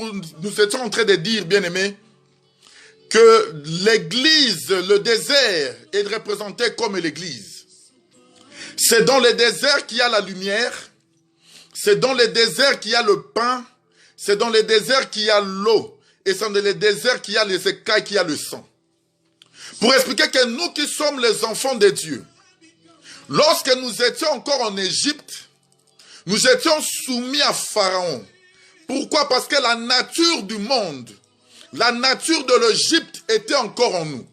nous étions en train de dire, bien-aimés, que l'église, le désert est représenté comme l'église. C'est dans le désert qu'il y a la lumière, c'est dans le désert qu'il y a le pain, c'est dans le désert qu'il y a l'eau, et c'est dans le désert qu'il y a les écailles, qu'il y a le sang. Pour expliquer que nous qui sommes les enfants de Dieu, lorsque nous étions encore en Égypte, nous étions soumis à Pharaon. Pourquoi? Parce que la nature du monde, la nature de l'Égypte était encore en nous.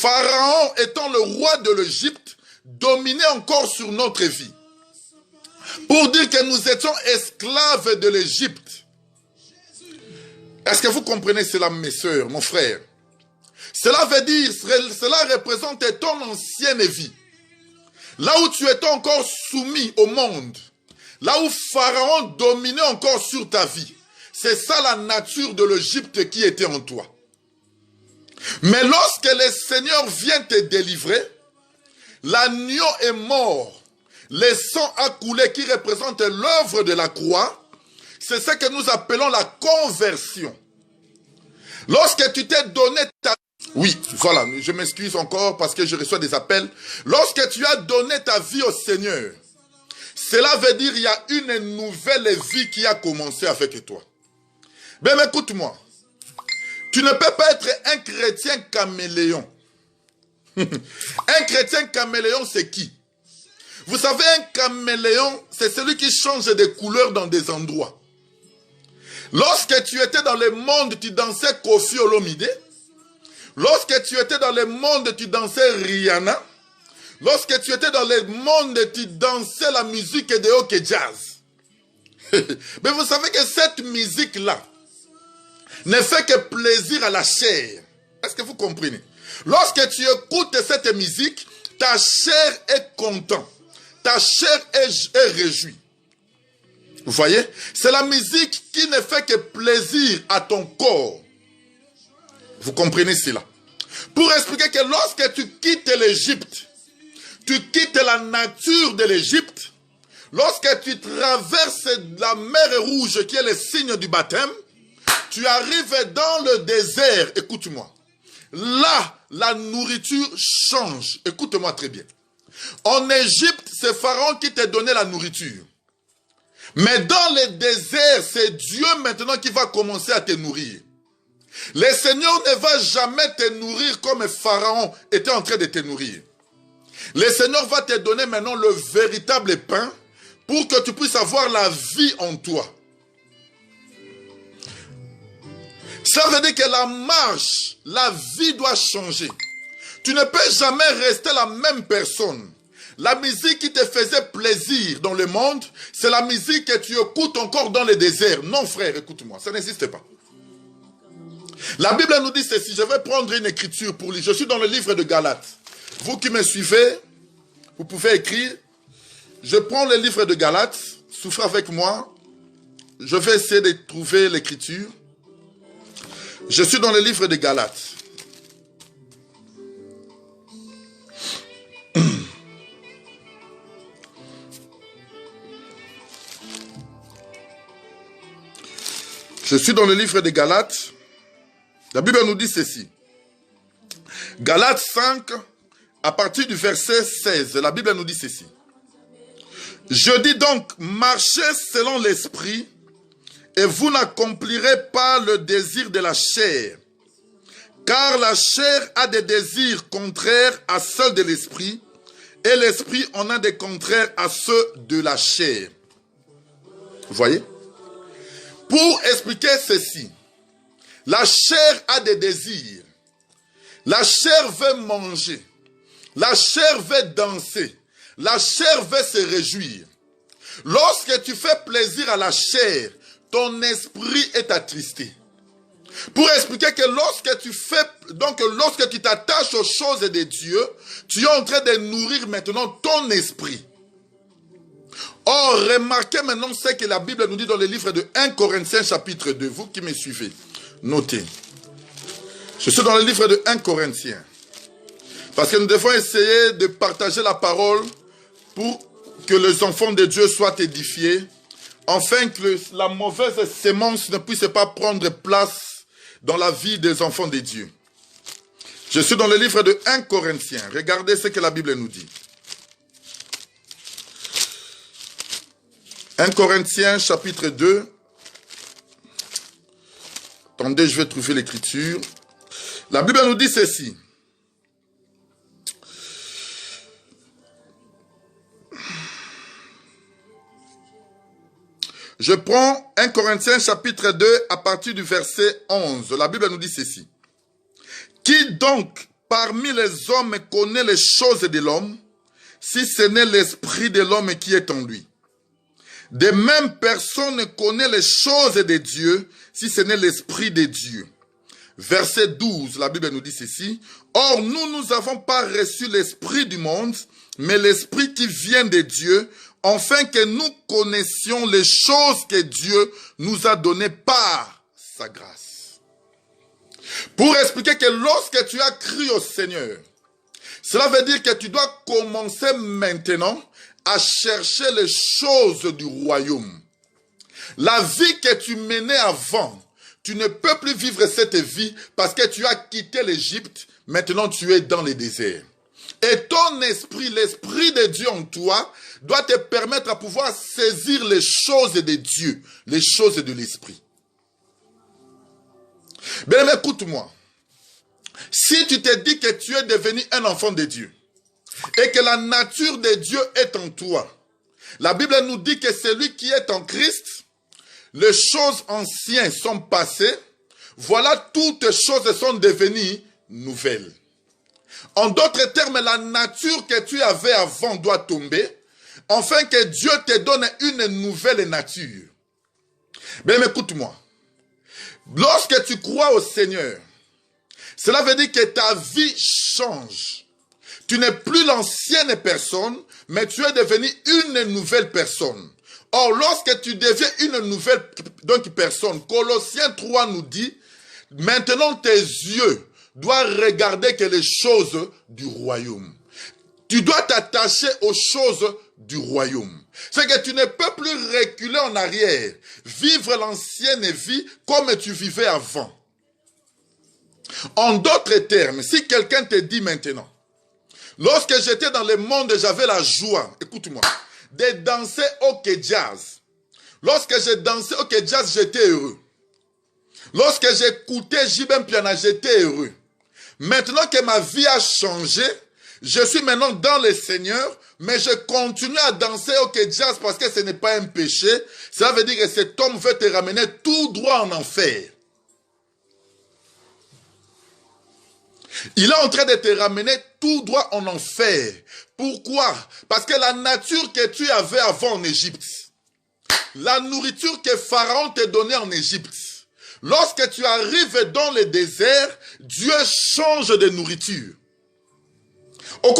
Pharaon étant le roi de l'Égypte, dominait encore sur notre vie. Pour dire que nous étions esclaves de l'Égypte. Est-ce que vous comprenez cela, mes sœurs, mon frère? Cela veut dire, cela représente ton ancienne vie. Là où tu étais encore soumis au monde, là où Pharaon dominait encore sur ta vie, c'est ça la nature de l'Égypte qui était en toi. Mais lorsque le Seigneur vient te délivrer, l'agneau est mort, le sang a coulé qui représente l'œuvre de la croix, c'est ce que nous appelons la conversion. Lorsque tu t'es donné ta... Oui, voilà, je m'excuse encore parce que je reçois des appels. Lorsque tu as donné ta vie au Seigneur, cela veut dire qu'il y a une nouvelle vie qui a commencé avec toi. Ben écoute-moi, tu ne peux pas être un chrétien caméléon. Un chrétien caméléon, c'est qui? Vous savez, un caméléon, c'est celui qui change de couleur dans des endroits. Lorsque tu étais dans le monde, tu dansais Koffi Olomide. Lorsque tu étais dans le monde, tu dansais Rihanna. Lorsque tu étais dans le monde, tu dansais la musique de hockey jazz. Mais vous savez que cette musique-là ne fait que plaisir à la chair. Est-ce que vous comprenez? Lorsque tu écoutes cette musique, ta chair est contente. Ta chair est réjouie. Vous voyez? C'est la musique qui ne fait que plaisir à ton corps. Vous comprenez cela? Pour expliquer que lorsque tu quittes l'Égypte, tu quittes la nature de l'Égypte, lorsque tu traverses la mer Rouge qui est le signe du baptême, tu arrives dans le désert, écoute-moi. Là, la nourriture change. Écoute-moi très bien. En Égypte, c'est Pharaon qui t'a donné la nourriture. Mais dans le désert, c'est Dieu maintenant qui va commencer à te nourrir. Le Seigneur ne va jamais te nourrir comme Pharaon était en train de te nourrir. Le Seigneur va te donner maintenant le véritable pain pour que tu puisses avoir la vie en toi. Ça veut dire que la marche, la vie doit changer. Tu ne peux jamais rester la même personne. La musique qui te faisait plaisir dans le monde, c'est la musique que tu écoutes encore dans le désert. Non frère, écoute-moi, ça n'existe pas. La Bible nous dit ceci, je vais prendre une écriture pour lire. Je suis dans le livre de Galates. Vous qui me suivez, vous pouvez écrire. Je prends le livre de Galates, souffrez avec moi. Je vais essayer de trouver l'écriture. Je suis dans le livre de Galates. Je suis dans le livre de Galates. La Bible nous dit ceci. Galates 5, à partir du verset 16, la Bible nous dit ceci. Je dis donc, marchez selon l'esprit, et vous n'accomplirez pas le désir de la chair. Car la chair a des désirs contraires à ceux de l'esprit, et l'esprit en a des contraires à ceux de la chair. Vous voyez? Pour expliquer ceci, la chair a des désirs. La chair veut manger. La chair veut danser. La chair veut se réjouir. Lorsque tu fais plaisir à la chair, ton esprit est attristé. Pour expliquer que lorsque tu t'attaches aux choses de Dieu, tu es en train de nourrir maintenant ton esprit. Or, remarquez maintenant ce que la Bible nous dit dans le livre de 1 Corinthiens chapitre 2. Vous qui me suivez, notez. Je suis dans le livre de 1 Corinthiens. Parce que nous devons essayer de partager la parole pour que les enfants de Dieu soient édifiés, afin que la mauvaise sémence ne puisse pas prendre place dans la vie des enfants de Dieu. Je suis dans le livre de 1 Corinthiens. Regardez ce que la Bible nous dit. 1 Corinthiens chapitre 2. Attendez, je vais trouver l'écriture. La Bible nous dit ceci. Je prends 1 Corinthiens chapitre 2 à partir du verset 11. La Bible nous dit ceci. Qui donc parmi les hommes connaît les choses de l'homme, si ce n'est l'esprit de l'homme qui est en lui? De même, personne ne connaît les choses de Dieu, si ce n'est l'esprit de Dieu. Verset 12, la Bible nous dit ceci. Or, nous n'avons pas reçu l'esprit du monde, mais l'esprit qui vient de Dieu, afin que nous connaissions les choses que Dieu nous a données par sa grâce. Pour expliquer que lorsque tu as cru au Seigneur, cela veut dire que tu dois commencer maintenant à chercher les choses du royaume. La vie que tu menais avant, tu ne peux plus vivre cette vie parce que tu as quitté l'Égypte, maintenant tu es dans le désert. Et ton esprit, l'esprit de Dieu en toi, doit te permettre à pouvoir saisir les choses de Dieu, les choses de l'esprit. Bien, écoute-moi. Si tu te dis que tu es devenu un enfant de Dieu et que la nature de Dieu est en toi, la Bible nous dit que celui qui est en Christ, les choses anciennes sont passées, voilà, toutes choses sont devenues nouvelles. En d'autres termes, la nature que tu avais avant doit tomber, afin que Dieu te donne une nouvelle nature. Bien, écoute-moi. Lorsque tu crois au Seigneur, cela veut dire que ta vie change. Tu n'es plus l'ancienne personne, mais tu es devenu une nouvelle personne. Or, lorsque tu deviens une nouvelle personne, Colossiens 3 nous dit, maintenant tes yeux doivent regarder que les choses du royaume. Tu dois t'attacher aux choses du royaume. C'est que tu ne peux plus reculer en arrière, vivre l'ancienne vie comme tu vivais avant. En d'autres termes, si quelqu'un te dit maintenant, lorsque j'étais dans le monde, j'avais la joie, écoute-moi, de danser au jazz. Lorsque je dansais au jazz, j'étais heureux. Lorsque j'écoutais J.B. Piana, j'étais heureux. Maintenant que ma vie a changé, je suis maintenant dans le Seigneur, mais je continue à danser au jazz parce que ce n'est pas un péché. Ça veut dire que cet homme veut te ramener tout droit en enfer. Il est en train de te ramener tout droit en enfer. Pourquoi? Parce que la nature que tu avais avant en Égypte, la nourriture que Pharaon te donnait en Égypte, lorsque tu arrives dans le désert, Dieu change de nourriture. Ça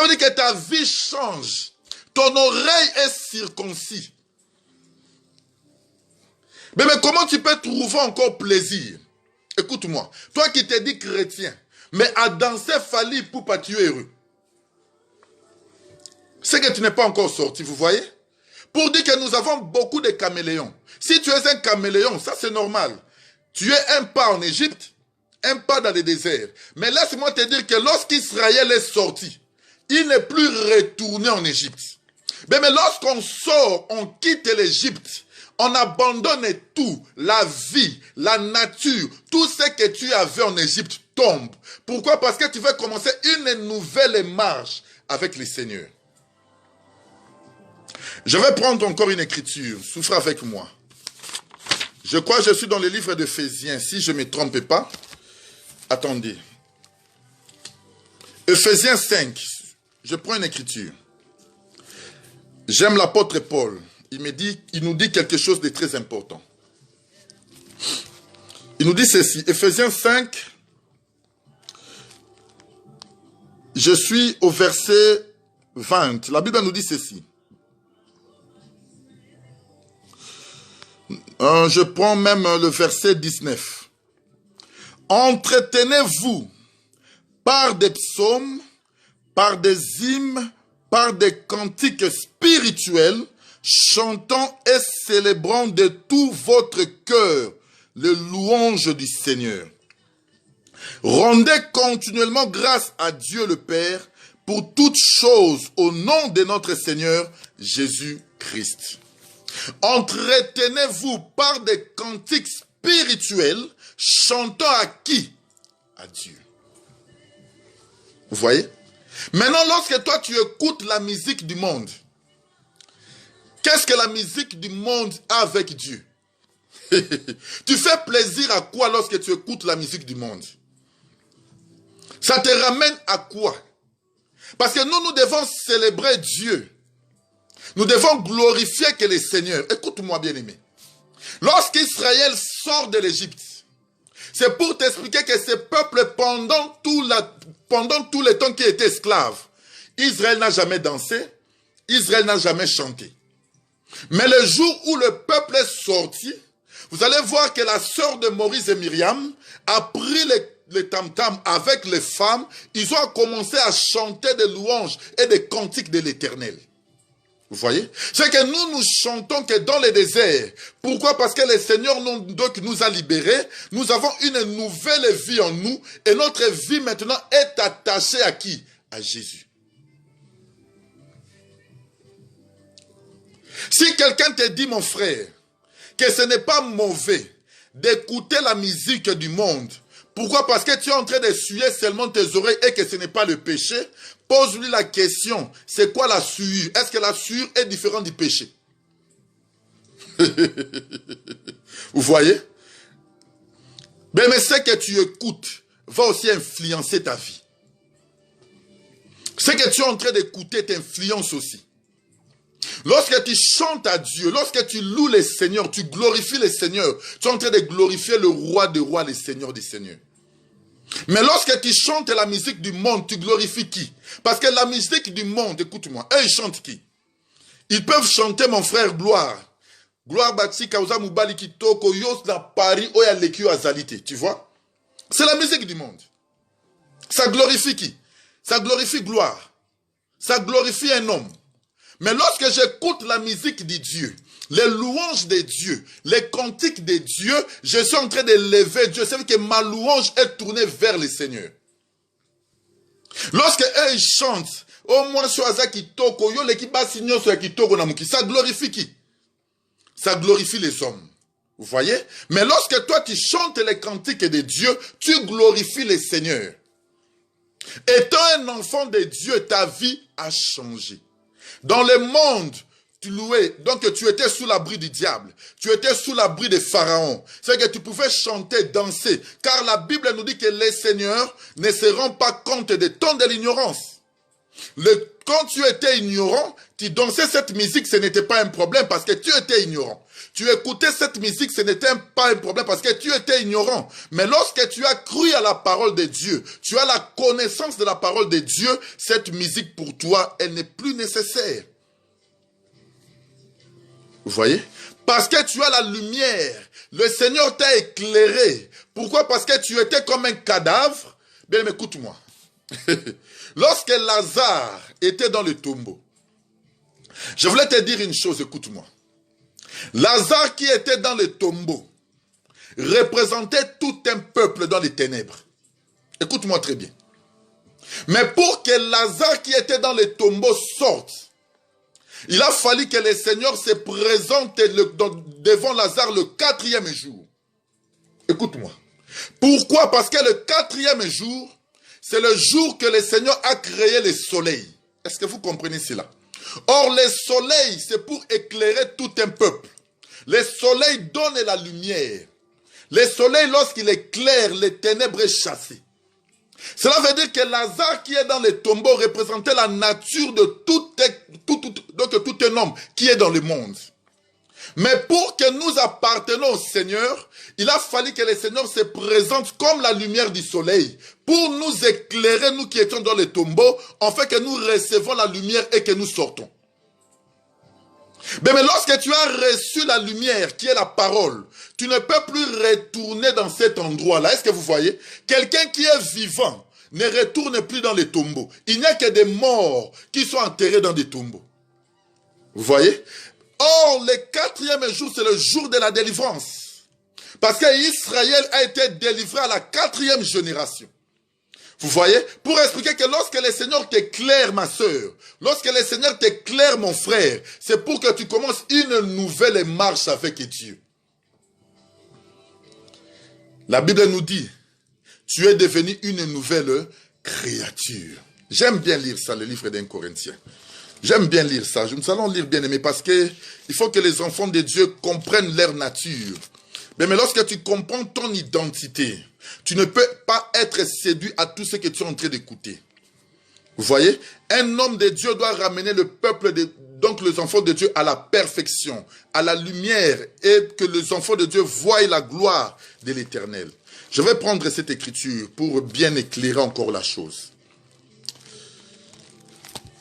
veut dire que ta vie change. Ton oreille est circoncis. Mais comment tu peux trouver encore plaisir? Écoute-moi, toi qui t'es dit chrétien, mais à danser Fally Ipupa, tu es heureux. C'est que tu n'es pas encore sorti, vous voyez? Pour dire que nous avons beaucoup de caméléons. Si tu es un caméléon, ça c'est normal. Tu es un pas en Égypte, un pas dans le désert. Mais laisse-moi te dire que lorsqu'Israël est sorti, il n'est plus retourné en Égypte. Mais lorsqu'on sort, on quitte l'Égypte, on abandonne tout, la vie, la nature, tout ce que tu avais en Égypte tombe. Pourquoi? Parce que tu veux commencer une nouvelle marche avec le Seigneur. Je vais prendre encore une écriture, souffre avec moi. Je crois que je suis dans le livre d'Éphésiens, si je ne me trompe pas. Attendez. Éphésiens 5, je prends une écriture. J'aime l'apôtre Paul. Il nous dit quelque chose de très important. Il nous dit ceci, Éphésiens 5, je suis au verset 20. La Bible nous dit ceci. Je prends même le verset 19. Entretenez-vous par des psaumes, par des hymnes, par des cantiques spirituels, chantant et célébrant de tout votre cœur les louanges du Seigneur. Rendez continuellement grâce à Dieu le Père pour toutes choses au nom de notre Seigneur Jésus-Christ. Entretenez-vous par des cantiques spirituels, chantant à qui? À Dieu. Vous voyez? Maintenant, lorsque toi tu écoutes la musique du monde, qu'est-ce que la musique du monde a avec Dieu? Tu fais plaisir à quoi lorsque tu écoutes la musique du monde? Ça te ramène à quoi? Parce que nous devons célébrer Dieu. Nous devons glorifier que le Seigneur. Écoute-moi bien aimé. Lorsqu'Israël sort de l'Égypte, c'est pour t'expliquer que ce peuple, pendant tout le temps qu'il était esclave, Israël n'a jamais dansé, Israël n'a jamais chanté. Mais le jour où le peuple est sorti, vous allez voir que la sœur de Moïse et Myriam a pris les tam-tam avec les femmes, ils ont commencé à chanter des louanges et des cantiques de l'Éternel. Vous voyez? C'est que nous chantons que dans le désert. Pourquoi? Parce que le Seigneur nous a libérés. Nous avons une nouvelle vie en nous. Et notre vie maintenant est attachée à qui? À Jésus. Si quelqu'un te dit, mon frère, que ce n'est pas mauvais d'écouter la musique du monde, pourquoi? Parce que tu es en train d'essuyer seulement tes oreilles et que ce n'est pas le péché. Pose-lui la question, c'est quoi la souillure? Est-ce que la souillure est différente du péché? Vous voyez? Mais ce que tu écoutes va aussi influencer ta vie. Ce que tu es en train d'écouter t'influence aussi. Lorsque tu chantes à Dieu, lorsque tu loues le Seigneur, tu glorifies le Seigneur, tu es en train de glorifier le roi des rois, le Seigneur des seigneurs. Mais lorsque tu chantes la musique du monde, tu glorifies qui? Parce que la musique du monde, écoute-moi, eux ils chantent qui? Ils peuvent chanter mon frère gloire. Gloire bati kauza mubali kitoko yos na Paris oya lekio azalité, tu vois? C'est la musique du monde. Ça glorifie qui? Ça glorifie gloire. Ça glorifie un homme. Mais lorsque j'écoute la musique de Dieu, les louanges de Dieu, les cantiques de Dieu, je suis en train de lever Dieu. C'est que ma louange est tournée vers le Seigneur. Lorsque eux chantent, au moins ça glorifie qui? Ça glorifie les hommes. Vous voyez? Mais lorsque toi tu chantes les cantiques de Dieu, tu glorifies le Seigneur. Étant un enfant de Dieu, ta vie a changé. Dans le monde, tu louais, donc tu étais sous l'abri du diable, tu étais sous l'abri des pharaons. C'est que tu pouvais chanter, danser, car la Bible nous dit que les seigneurs ne se rendent pas compte des temps de l'ignorance. Quand tu étais ignorant, tu dansais cette musique, ce n'était pas un problème parce que tu étais ignorant. Tu écoutais cette musique, ce n'était pas un problème parce que tu étais ignorant. Mais lorsque tu as cru à la parole de Dieu, tu as la connaissance de la parole de Dieu, cette musique pour toi, elle n'est plus nécessaire. Vous voyez? Parce que tu as la lumière. Le Seigneur t'a éclairé. Pourquoi? Parce que tu étais comme un cadavre. Bien, écoute-moi. Lorsque Lazare était dans le tombeau, je voulais te dire une chose, écoute-moi. Lazare qui était dans le tombeau représentait tout un peuple dans les ténèbres. Écoute-moi très bien. Mais pour que Lazare qui était dans le tombeau sorte, il a fallu que le Seigneur se présente devant Lazare le 4e jour. Écoute-moi. Pourquoi? Parce que le 4e jour, c'est le jour que le Seigneur a créé le soleil. Est-ce que vous comprenez cela? Or, le soleil, c'est pour éclairer tout un peuple. Le soleil donne la lumière. Le soleil, lorsqu'il éclaire, les ténèbres sont chassées. Cela veut dire que Lazare qui est dans le tombeau représentait la nature de tout un homme qui est dans le monde. Mais pour que nous appartenons au Seigneur, il a fallu que le Seigneur se présente comme la lumière du soleil pour nous éclairer, nous qui étions dans le tombeau, en fait que nous recevons la lumière et que nous sortons. Mais lorsque tu as reçu la lumière qui est la parole, tu ne peux plus retourner dans cet endroit-là. Est-ce que vous voyez? Quelqu'un qui est vivant ne retourne plus dans les tombeaux. Il n'y a que des morts qui sont enterrés dans des tombeaux. Vous voyez? Or, le 4e jour, c'est le jour de la délivrance. Parce qu'Israël a été délivré à la 4e génération. Vous voyez? Pour expliquer que lorsque le Seigneur t'éclaire, ma soeur, lorsque le Seigneur t'éclaire, mon frère, c'est pour que tu commences une nouvelle marche avec Dieu. La Bible nous dit, tu es devenu une nouvelle créature. J'aime bien lire ça, le livre d'un Corinthien. J'aime bien lire ça. Nous allons lire, bien aimé, parce que il faut que les enfants de Dieu comprennent leur nature. Mais lorsque tu comprends ton identité, tu ne peux pas être séduit à tout ce que tu es en train d'écouter. Vous voyez? Un homme de Dieu doit ramener le peuple, donc les enfants de Dieu, à la perfection, à la lumière, et que les enfants de Dieu voient la gloire de l'Éternel. Je vais prendre cette écriture pour bien éclairer encore la chose.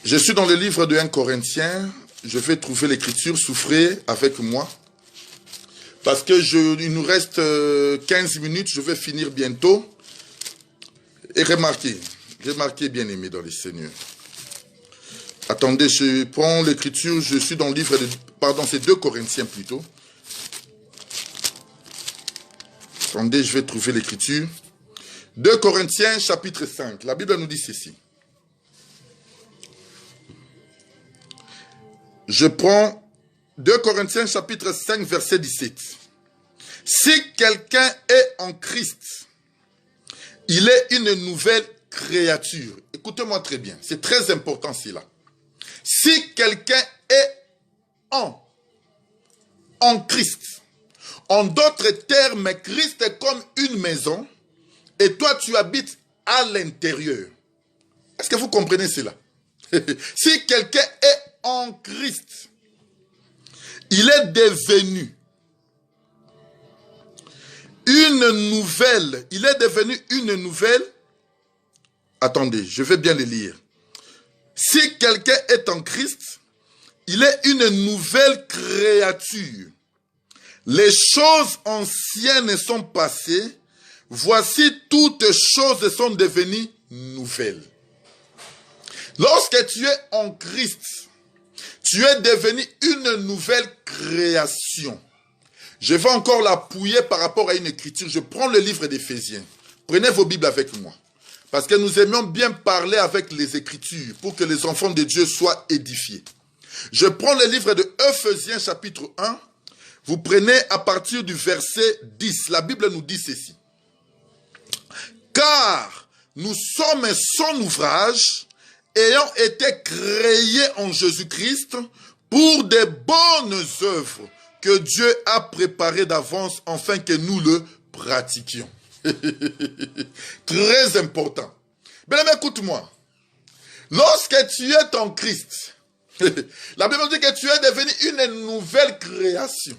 Je suis dans le livre de 1 Corinthiens. Je vais trouver l'écriture. Souffrez avec moi. Parce que il nous reste 15 minutes. Je vais finir bientôt. Et remarquez bien aimé dans les Seigneurs. Attendez, je prends l'écriture. Je suis dans le livre de... Pardon, c'est 2 Corinthiens plutôt. Attendez, je vais trouver l'écriture. 2 Corinthiens chapitre 5. La Bible nous dit ceci. Je prends 2 Corinthiens chapitre 5 verset 17. Si quelqu'un est en Christ, il est une nouvelle créature. Écoutez-moi très bien, c'est très important cela. Si quelqu'un est en Christ, en d'autres termes, Christ est comme une maison et toi tu habites à l'intérieur. Est-ce que vous comprenez cela? Si quelqu'un est en Christ, il est devenu une nouvelle. Il est devenu une nouvelle. Attendez, je vais bien le lire. Si quelqu'un est en Christ, il est une nouvelle créature. Les choses anciennes sont passées. Voici toutes choses sont devenues nouvelles. Lorsque tu es en Christ, tu es devenu une nouvelle création. Je vais encore l'appuyer par rapport à une écriture. Je prends le livre d'Éphésiens. Prenez vos Bibles avec moi. Parce que nous aimons bien parler avec les Écritures pour que les enfants de Dieu soient édifiés. Je prends le livre de Éphésiens chapitre 1. Vous prenez à partir du verset 10. La Bible nous dit ceci. Car nous sommes son ouvrage, ayant été créés en Jésus-Christ pour des bonnes œuvres que Dieu a préparées d'avance afin que nous le pratiquions. Très important. Bien, écoute-moi. Lorsque tu es en Christ, la Bible dit que tu es devenu une nouvelle création.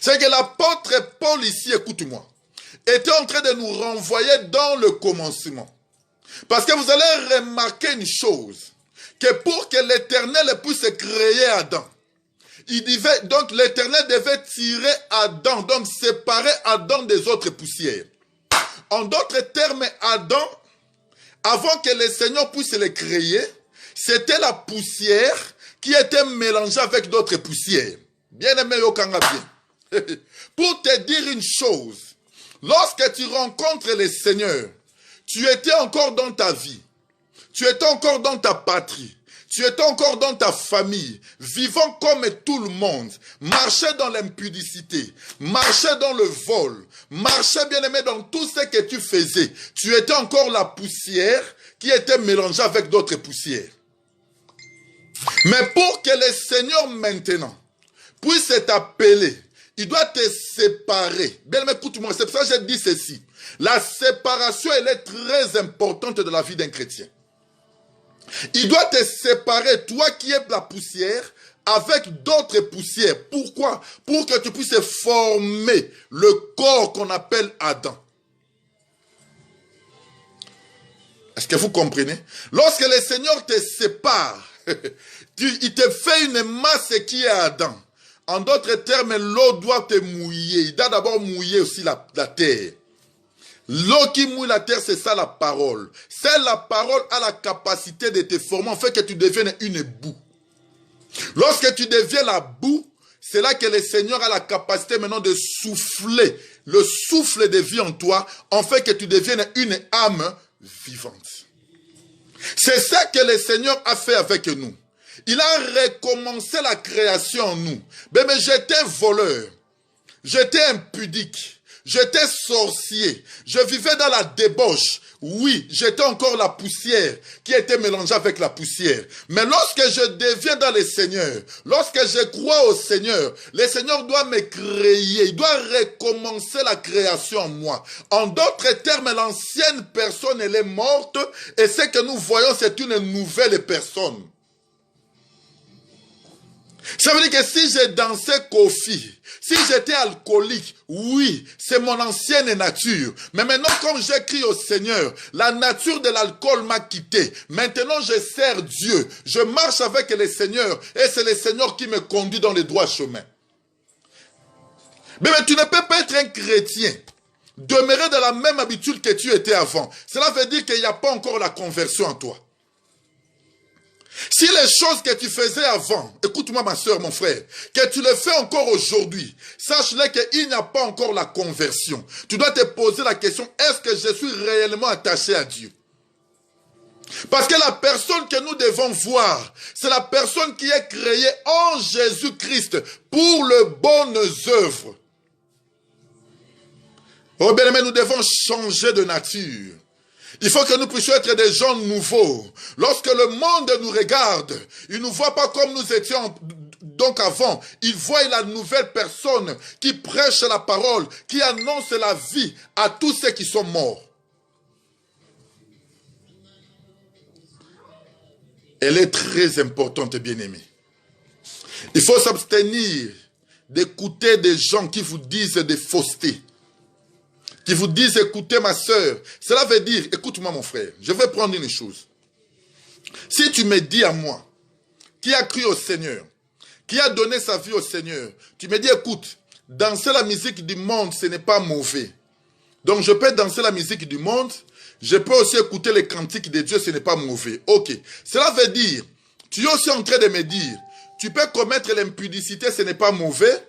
C'est que l'apôtre Paul ici, écoute-moi, était en train de nous renvoyer dans le commencement. Parce que vous allez remarquer une chose, que pour que l'Éternel puisse créer Adam, donc l'Éternel devait tirer Adam, donc séparer Adam des autres poussières. En d'autres termes, Adam, avant que le Seigneur puisse le créer, c'était la poussière qui était mélangée avec d'autres poussières. Bien aimé Yokanga bien. Pour te dire une chose, lorsque tu rencontres le Seigneur, tu étais encore dans ta vie, tu étais encore dans ta patrie, tu étais encore dans ta famille, vivant comme tout le monde, marchais dans l'impudicité, marchais dans le vol, marchais bien aimé dans tout ce que tu faisais. Tu étais encore la poussière qui était mélangée avec d'autres poussières. Mais pour que le Seigneur maintenant puisse t'appeler, il doit te séparer. Bien aimé, écoute-moi, c'est pour ça que j'ai dit ceci. La séparation, elle est très importante de la vie d'un chrétien. Il doit te séparer, toi qui es la poussière, avec d'autres poussières. Pourquoi? Pour que tu puisses former le corps qu'on appelle Adam. Est-ce que vous comprenez? Lorsque le Seigneur te sépare, il te fait une masse qui est Adam. En d'autres termes, l'eau doit te mouiller. Il doit d'abord mouiller aussi la terre. L'eau qui mouille la terre, c'est ça la parole. C'est la parole a la capacité de te former, en fait que tu deviennes une boue. Lorsque tu deviens la boue, c'est là que le Seigneur a la capacité maintenant de souffler, le souffle de vie en toi, en fait que tu deviennes une âme vivante. C'est ça que le Seigneur a fait avec nous. Il a recommencé la création en nous. Mais j'étais voleur, j'étais impudique, j'étais sorcier, je vivais dans la débauche. Oui, j'étais encore la poussière qui était mélangée avec la poussière. Mais lorsque je deviens dans le Seigneur, lorsque je crois au Seigneur, le Seigneur doit me créer, il doit recommencer la création en moi. En d'autres termes, l'ancienne personne, elle est morte et ce que nous voyons, c'est une nouvelle personne. Ça veut dire que si je dansais Kofi, si j'étais alcoolique, oui, c'est mon ancienne nature. Mais maintenant, comme j'écris au Seigneur, la nature de l'alcool m'a quitté. Maintenant, je sers Dieu. Je marche avec le Seigneur et c'est le Seigneur qui me conduit dans le droit chemin. Mais tu ne peux pas être un chrétien, demeurer dans la même habitude que tu étais avant. Cela veut dire qu'il n'y a pas encore la conversion en toi. Si les choses que tu faisais avant, écoute-moi ma soeur, mon frère, que tu les fais encore aujourd'hui, sache-le qu'il n'y a pas encore la conversion. Tu dois te poser la question, est-ce que je suis réellement attaché à Dieu? Parce que la personne que nous devons voir, c'est la personne qui est créée en Jésus-Christ pour les bonnes œuvres. Oh bien-aimé, nous devons changer de nature. Il faut que nous puissions être des gens nouveaux. Lorsque le monde nous regarde, il ne nous voit pas comme nous étions donc avant. Il voit la nouvelle personne qui prêche la parole, qui annonce la vie à tous ceux qui sont morts. Elle est très importante, bien-aimée. Il faut s'abstenir d'écouter des gens qui vous disent des faussetés. Qui vous disent, écoutez ma soeur. Cela veut dire, écoute-moi mon frère, je vais prendre une chose. Si tu me dis à moi, qui a cru au Seigneur, qui a donné sa vie au Seigneur, tu me dis, écoute, danser la musique du monde, ce n'est pas mauvais. Donc je peux danser la musique du monde, je peux aussi écouter les cantiques de Dieu, ce n'est pas mauvais. Ok, cela veut dire, tu es aussi en train de me dire, tu peux commettre l'impudicité, ce n'est pas mauvais.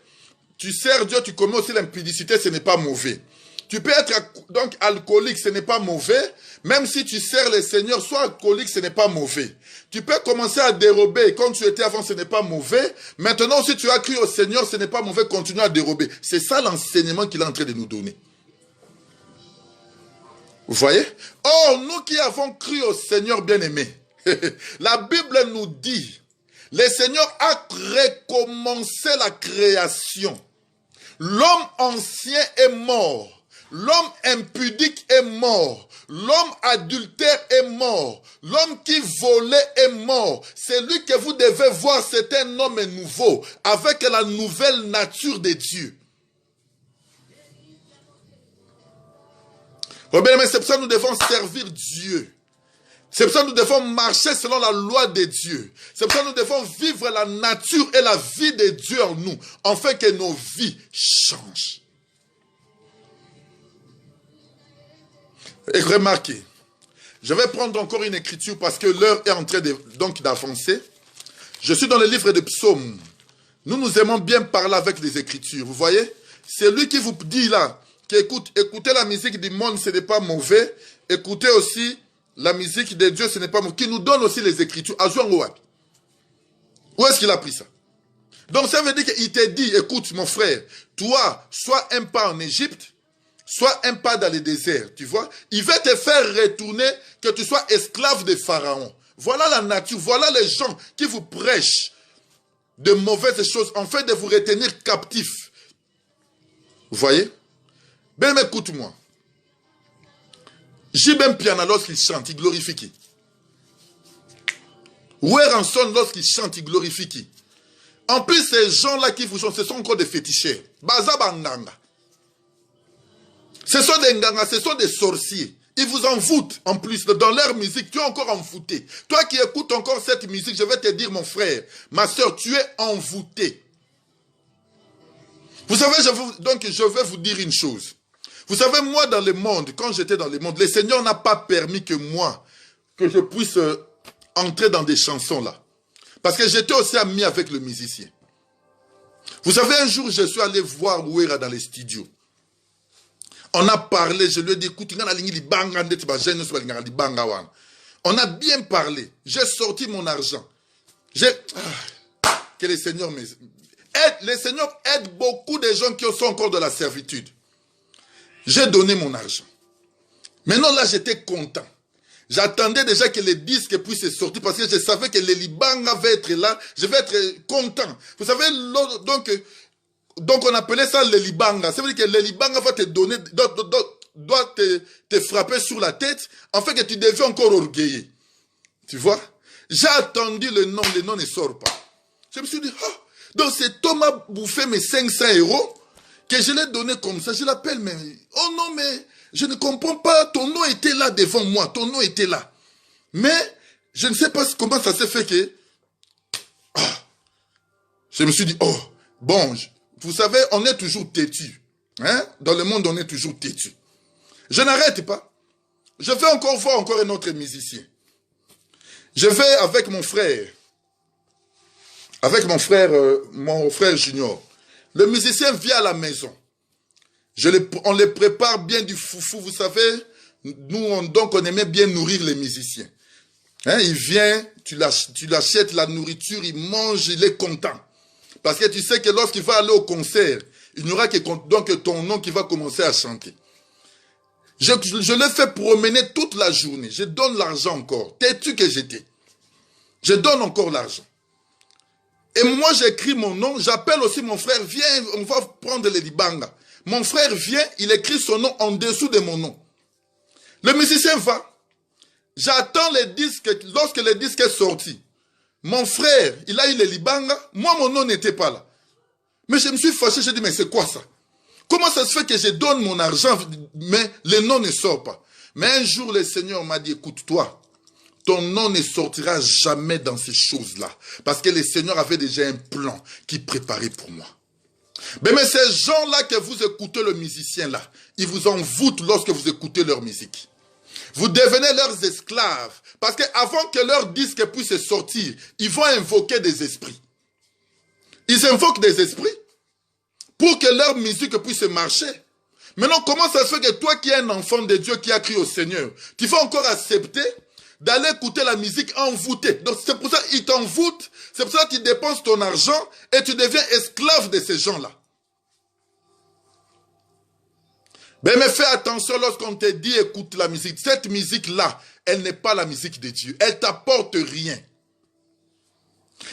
Tu sers Dieu, tu commets aussi l'impudicité, ce n'est pas mauvais. Tu peux être donc alcoolique, ce n'est pas mauvais. Même si tu sers le Seigneur, sois alcoolique, ce n'est pas mauvais. Tu peux commencer à dérober. Comme tu étais avant, ce n'est pas mauvais. Maintenant, si tu as cru au Seigneur, ce n'est pas mauvais, continue à dérober. C'est ça l'enseignement qu'il est en train de nous donner. Vous voyez? Or, nous qui avons cru au Seigneur bien-aimé, la Bible nous dit, le Seigneur a recommencé la création. L'homme ancien est mort. L'homme impudique est mort. L'homme adultère est mort. L'homme qui volait est mort. C'est lui que vous devez voir, c'est un homme nouveau, avec la nouvelle nature de Dieu. Oh bien, mais c'est pour ça que nous devons servir Dieu. C'est pour ça que nous devons marcher selon la loi de Dieu. C'est pour ça que nous devons vivre la nature et la vie de Dieu en nous, afin que nos vies changent. Et remarquez, je vais prendre encore une écriture parce que l'heure est en train d'avancer. Je suis dans le livre des psaumes. Nous aimons bien parler avec les écritures. Vous voyez, c'est lui qui vous dit là, écoutez la musique du monde, ce n'est pas mauvais. Écoutez aussi la musique de Dieu, ce n'est pas mauvais. Qui nous donne aussi les écritures. Où est-ce qu'il a pris ça? Donc ça veut dire qu'il te dit, écoute mon frère, toi, sois un pas en Égypte, sois un pas dans le désert, tu vois. Il va te faire retourner, que tu sois esclave de Pharaon. Voilà la nature, voilà les gens qui vous prêchent de mauvaises choses, en fait de vous retenir captifs. Vous voyez? Ben écoute-moi. J.B. Piana, lorsqu'il chante, il glorifie qui? Ranson, lorsqu'il chante, il glorifie qui? En plus, ces gens-là qui vous chantent, ce sont encore des féticheurs. Bazabanganga. Ce sont des nganga, ce sont des sorciers. Ils vous envoûtent en plus. Dans leur musique, tu es encore envoûté. Toi qui écoutes encore cette musique, je vais te dire, mon frère, ma soeur, tu es envoûté. Vous savez, je vais vous dire une chose. Vous savez, moi, dans le monde, quand j'étais dans le monde, le Seigneur n'a pas permis que moi, que je puisse entrer dans des chansons là. Parce que j'étais aussi ami avec le musicien. Vous savez, un jour, je suis allé voir Ouera dans les studios. On a parlé, je lui ai dit, écoute, on a bien parlé. J'ai sorti mon argent. Que le Seigneur me... Le Seigneur aide beaucoup de gens qui sont encore de la servitude. J'ai donné mon argent. Maintenant, là, j'étais content. J'attendais déjà que les disques puissent sortir parce que je savais que le Liban va être là. Je vais être content. Vous savez, donc on appelait ça le Liban. Ça veut dire que le Liban va te donner, doit te frapper sur la tête, en fait que tu deviens encore orgueilleux. Tu vois? J'ai attendu le nom ne sort pas. Je me suis dit, oh, donc cet homme a bouffé mes 500 € que je l'ai donné comme ça. Je l'appelle, mais, oh non, mais je ne comprends pas, ton nom était là devant moi, ton nom était là. Mais, je ne sais pas comment ça s'est fait que, je me suis dit, oh, bon, vous savez, on est toujours têtu. Hein? Dans le monde, on est toujours têtu. Je n'arrête pas. Je vais encore voir encore un autre musicien. Je vais avec mon frère. Avec mon frère Junior. Le musicien vient à la maison. On les prépare bien du foufou, vous savez. Nous, on aimait bien nourrir les musiciens. Hein, il vient, tu l'achètes la nourriture, il mange, il est content. Parce que tu sais que lorsqu'il va aller au concert, il n'y aura que donc ton nom qui va commencer à chanter. Je l'ai fait promener toute la journée. Je donne l'argent encore. T'es-tu que j'étais? Je donne encore l'argent. Et moi, j'écris mon nom. J'appelle aussi mon frère. Viens, on va prendre les Libanga. Mon frère vient, il écrit son nom en dessous de mon nom. Le musicien va. J'attends les disques. Lorsque le disque est sorti, mon frère, il a eu les Libanga. Moi, mon nom n'était pas là. Mais je me suis fâché. J'ai dit, mais c'est quoi ça? Comment ça se fait que je donne mon argent, mais le nom ne sort pas? Mais un jour, le Seigneur m'a dit, écoute-toi, ton nom ne sortira jamais dans ces choses-là. Parce que le Seigneur avait déjà un plan qu'il préparait pour moi. Mais ces gens-là que vous écoutez, le musicien là, ils vous envoûtent lorsque vous écoutez leur musique. Vous devenez leurs esclaves. Parce qu'avant que leur disque puisse sortir, ils vont invoquer des esprits. Ils invoquent des esprits pour que leur musique puisse marcher. Maintenant, comment ça se fait que toi qui es un enfant de Dieu qui a crié au Seigneur, tu vas encore accepter d'aller écouter la musique envoûtée? Donc c'est pour ça qu'ils t'envoûtent, c'est pour ça que tu dépenses ton argent et tu deviens esclave de ces gens-là. Mais fais attention lorsqu'on te dit écoute la musique. Cette musique-là, elle n'est pas la musique de Dieu. Elle t'apporte rien.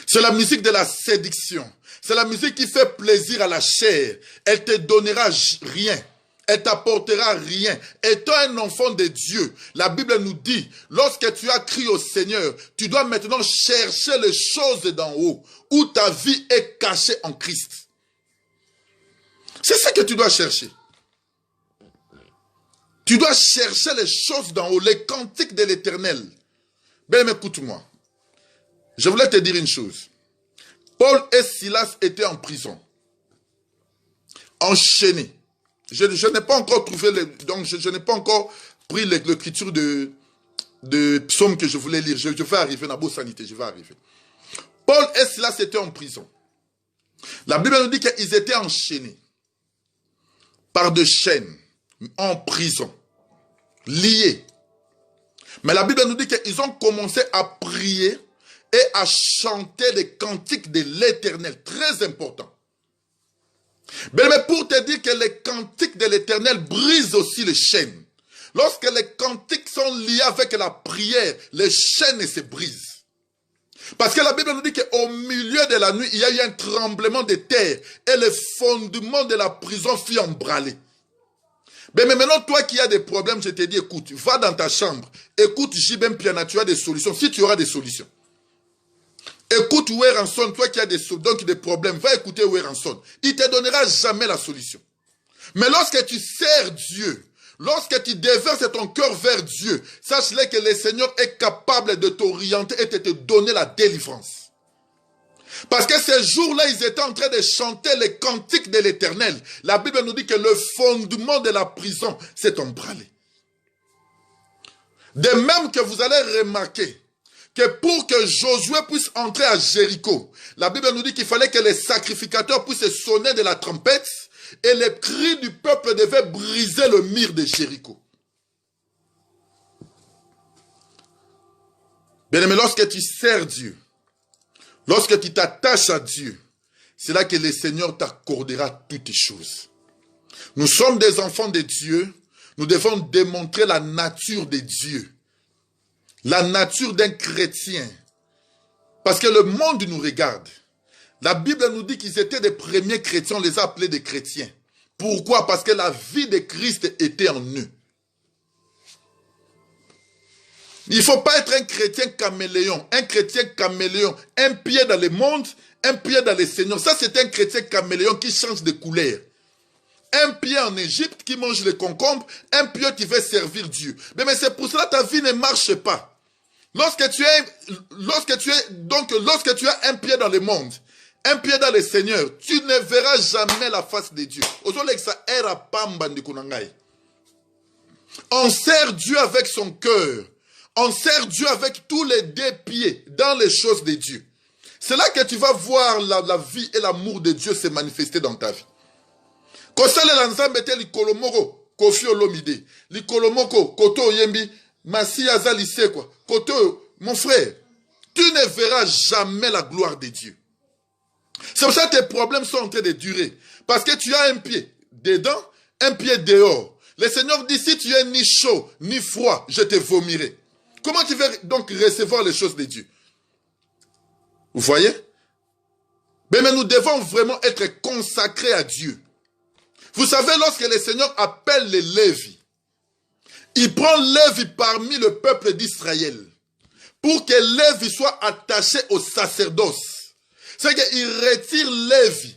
C'est la musique de la séduction. C'est la musique qui fait plaisir à la chair. Elle te donnera rien. Elle t'apportera rien. Étant un enfant de Dieu, la Bible nous dit, lorsque tu as crié au Seigneur, tu dois maintenant chercher les choses d'en haut, où ta vie est cachée en Christ. C'est ça que tu dois chercher. Tu dois chercher les choses d'en haut, les cantiques de l'Éternel. Ben, écoute-moi. Je voulais te dire une chose. Paul et Silas étaient en prison. Enchaînés. Je n'ai pas encore trouvé, donc je n'ai pas encore pris l'écriture de psaume que je voulais lire. Je vais arriver, Nabo Sanité, je vais arriver. Paul et Silas étaient en prison. La Bible nous dit qu'ils étaient enchaînés par des chaînes, en prison, liés. Mais la Bible nous dit qu'ils ont commencé à prier et à chanter les cantiques de l'Éternel. Très important. Mais pour te dire que les cantiques de l'Éternel brisent aussi les chaînes. Lorsque les cantiques sont liés avec la prière, les chaînes se brisent. Parce que la Bible nous dit qu'au milieu de la nuit, il y a eu un tremblement de terre et le fondement de la prison fut emballé. Mais maintenant, toi qui as des problèmes, je te dis, écoute, va dans ta chambre, écoute J.B. Piana, tu as des solutions, si tu auras des solutions. Écoute Oueranson, toi qui as des problèmes, va écouter Oueranson. Il ne te donnera jamais la solution. Mais lorsque tu sers Dieu, lorsque tu déverses ton cœur vers Dieu, sache-le que le Seigneur est capable de t'orienter et de te donner la délivrance. Parce que ces jours-là, ils étaient en train de chanter les cantiques de l'Éternel. La Bible nous dit que le fondement de la prison s'est embranlé. De même que vous allez remarquer que pour que Josué puisse entrer à Jéricho, la Bible nous dit qu'il fallait que les sacrificateurs puissent sonner de la trompette et les cris du peuple devaient briser le mur de Jéricho. Bien-aimé, lorsque tu sers Dieu, lorsque tu t'attaches à Dieu, c'est là que le Seigneur t'accordera toutes choses. Nous sommes des enfants de Dieu, nous devons démontrer la nature de Dieu, la nature d'un chrétien. Parce que le monde nous regarde. La Bible nous dit qu'ils étaient des premiers chrétiens, on les a appelés des chrétiens. Pourquoi? Parce que la vie de Christ était en eux. Il ne faut pas être un chrétien caméléon, un pied dans le monde, un pied dans le Seigneur. Ça, c'est un chrétien caméléon qui change de couleur. Un pied en Égypte qui mange les concombres, un pied qui veut servir Dieu. Mais c'est pour cela que ta vie ne marche pas. Lorsque tu as un pied dans le monde, un pied dans le Seigneur, tu ne verras jamais la face de Dieu. On sert Dieu avec son cœur. On sert Dieu avec tous les deux pieds dans les choses de Dieu. C'est là que tu vas voir la vie et l'amour de Dieu se manifester dans ta vie. Kosale lanzambe te likolomoko kofi olomide. Likolomoko koto yembi masi azalise quoi. Koto mon frère, tu ne verras jamais la gloire de Dieu. C'est pour ça que tes problèmes sont en train de durer. Parce que tu as un pied dedans, un pied dehors. Le Seigneur dit, si tu es ni chaud, ni froid, je te vomirai. Comment tu veux donc recevoir les choses de Dieu? Vous voyez? Mais nous devons vraiment être consacrés à Dieu. Vous savez, lorsque le Seigneur appelle les Lévis, il prend Lévi parmi le peuple d'Israël pour que Lévi soit attaché au sacerdoce. C'est qu'il retire Lévi.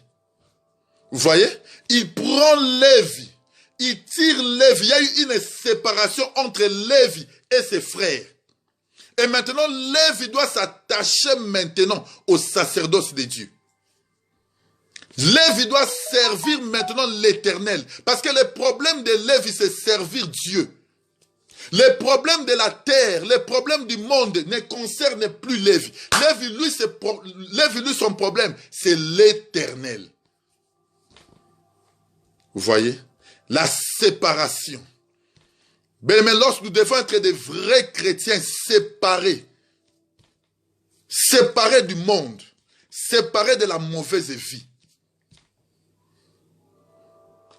Vous voyez? Il prend Lévi. Il tire Lévi. Il y a eu une séparation entre Lévi et ses frères. Et maintenant, Lévi doit s'attacher maintenant au sacerdoce de Dieu. Lévi doit servir maintenant l'Éternel. Parce que le problème de Lévi, c'est servir Dieu. Les problèmes de la terre, les problèmes du monde ne concernent plus Lévi. Lévi, lui, son problème, c'est l'Éternel. Vous voyez? La séparation. Mais lorsque nous devons être des vrais chrétiens séparés, séparés du monde, séparés de la mauvaise vie.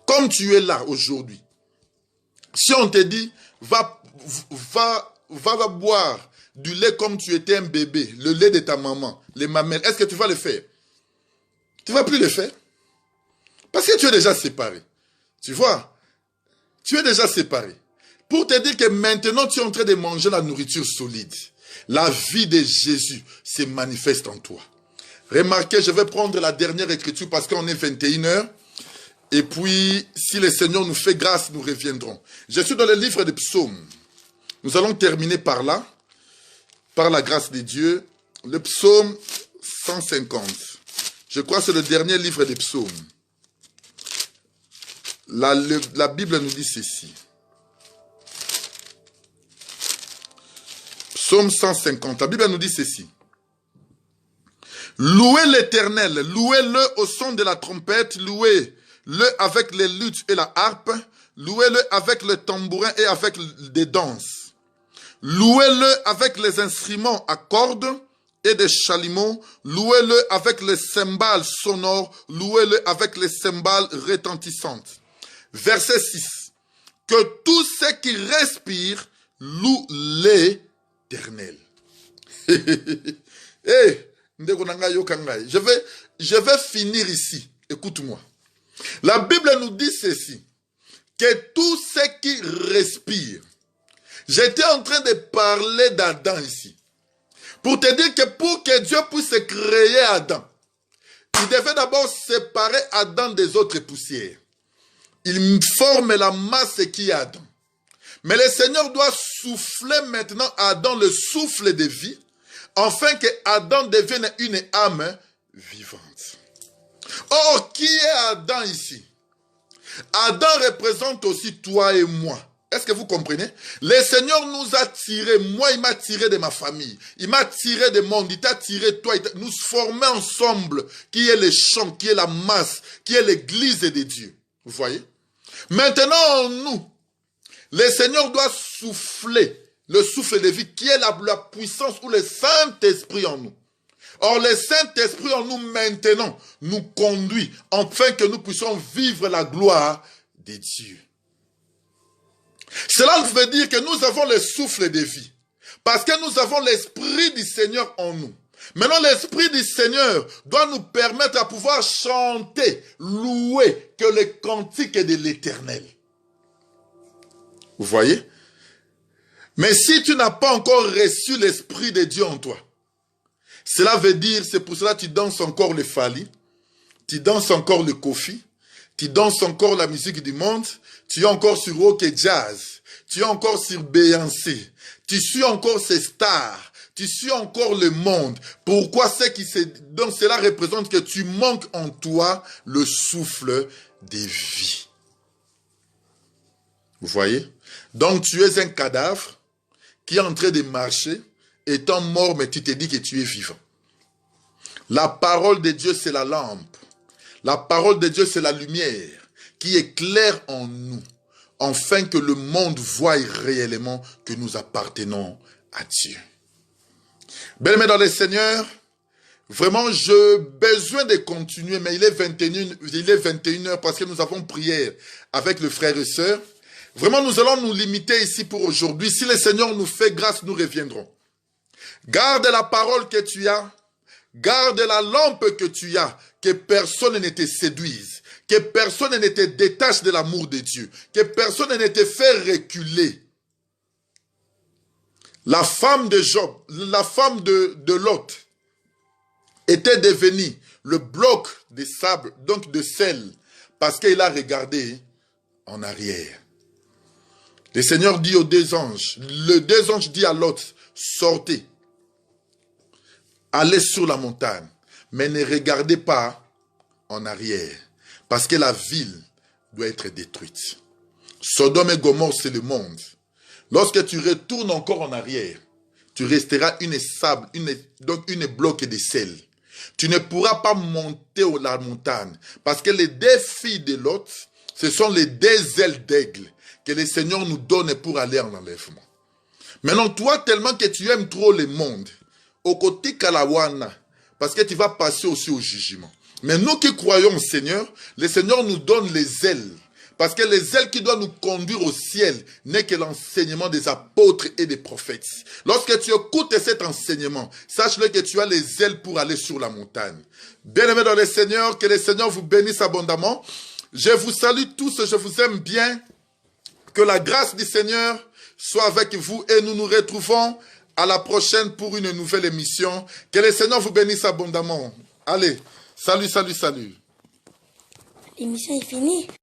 Comme tu es là aujourd'hui, si on te dit, va boire du lait comme tu étais un bébé, le lait de ta maman, les mamelles, est-ce que tu vas le faire? Tu ne vas plus le faire. Parce que tu es déjà séparé. Tu vois? Tu es déjà séparé. Pour te dire que maintenant tu es en train de manger la nourriture solide. La vie de Jésus se manifeste en toi. Remarquez, je vais prendre la dernière écriture parce qu'on est 21h. Et puis, si le Seigneur nous fait grâce, nous reviendrons. Je suis dans le livre des psaumes. Nous allons terminer par là, par la grâce de Dieu. Le psaume 150. Je crois que c'est le dernier livre des psaumes. La Bible nous dit ceci. Psaume 150. La Bible nous dit ceci. Louez l'Éternel, louez-le au son de la trompette, louez-le avec les luttes et la harpe, louez-le avec le tambourin et avec des danses. Louez-le avec les instruments à cordes et des chalumeaux, louez-le avec les cymbales sonores, louez-le avec les cymbales retentissantes. Verset 6. Que tous ceux qui respirent louent l'Éternel. Hey, je vais finir ici. Écoute-moi. La Bible nous dit ceci. Que tous ceux qui respirent. J'étais en train de parler d'Adam ici. Pour te dire que pour que Dieu puisse créer Adam, il devait d'abord séparer Adam des autres poussières. Il forme la masse qui est Adam. Mais le Seigneur doit souffler maintenant à Adam le souffle de vie, afin que Adam devienne une âme vivante. Or, qui est Adam ici? Adam représente aussi toi et moi. Est-ce que vous comprenez? Le Seigneur nous a tirés, moi il m'a tiré de ma famille, il m'a tiré du monde, il t'a tiré toi, nous formons ensemble, qui est le champ, qui est la masse, qui est l'église de Dieu. Vous voyez? Maintenant en nous, le Seigneur doit souffler, le souffle de vie, qui est la puissance ou le Saint-Esprit en nous. Or, le Saint-Esprit en nous maintenant nous conduit, afin que nous puissions vivre la gloire de Dieu. Cela veut dire que nous avons le souffle de vie, parce que nous avons l'Esprit du Seigneur en nous. Maintenant, l'Esprit du Seigneur doit nous permettre à pouvoir chanter, louer, que le cantique est de l'Éternel. Vous voyez? Mais si tu n'as pas encore reçu l'Esprit de Dieu en toi, cela veut dire, c'est pour cela que tu danses encore le Fali, tu danses encore le Kofi, tu danses encore la musique du monde, tu es encore sur rock et jazz, tu es encore sur Beyoncé, tu suis encore ces stars, tu suis encore le monde. Pourquoi? Donc cela représente que tu manques en toi le souffle de vie. Vous voyez? Donc tu es un cadavre qui est en train de marcher, étant mort, mais tu te dis que tu es vivant. La parole de Dieu, c'est la lampe. La parole de Dieu, c'est la lumière qui éclaire en nous, afin que le monde voie réellement que nous appartenons à Dieu. Bien-aimés dans le Seigneur, vraiment, j'ai besoin de continuer, mais il est 21 heures parce que nous avons prié avec le frère et sœur. Vraiment, nous allons nous limiter ici pour aujourd'hui. Si le Seigneur nous fait grâce, nous reviendrons. Garde la parole que tu as, garde la lampe que tu as, que personne ne te séduise, que personne ne te détache de l'amour de Dieu, que personne ne te fait reculer. La femme de Job, la femme de Lot, était devenue le bloc de sable, donc de sel, parce qu'il a regardé en arrière. Le Seigneur dit aux deux anges, les deux anges dit à Lot, sortez, allez sur la montagne, mais ne regardez pas en arrière, parce que la ville doit être détruite. Sodome et Gomorrhe, c'est le monde. Lorsque tu retournes encore en arrière, tu resteras donc une bloc de sel. Tu ne pourras pas monter la montagne, parce que les deux filles de Lot, ce sont les deux ailes d'aigle que le Seigneur nous donne pour aller en enlèvement. Maintenant, toi, tellement que tu aimes trop le monde, au côté Kalawana, parce que tu vas passer aussi au jugement. Mais nous qui croyons au Seigneur, le Seigneur nous donne les ailes. Parce que les ailes qui doivent nous conduire au ciel n'est que l'enseignement des apôtres et des prophètes. Lorsque tu écoutes cet enseignement, sache-le que tu as les ailes pour aller sur la montagne. Bien-aimés dans le Seigneur, que le Seigneur vous bénisse abondamment. Je vous salue tous, je vous aime bien. Que la grâce du Seigneur soit avec vous et nous nous retrouvons à la prochaine pour une nouvelle émission. Que le Seigneur vous bénisse abondamment. Allez, salut, salut, salut. L'émission est finie.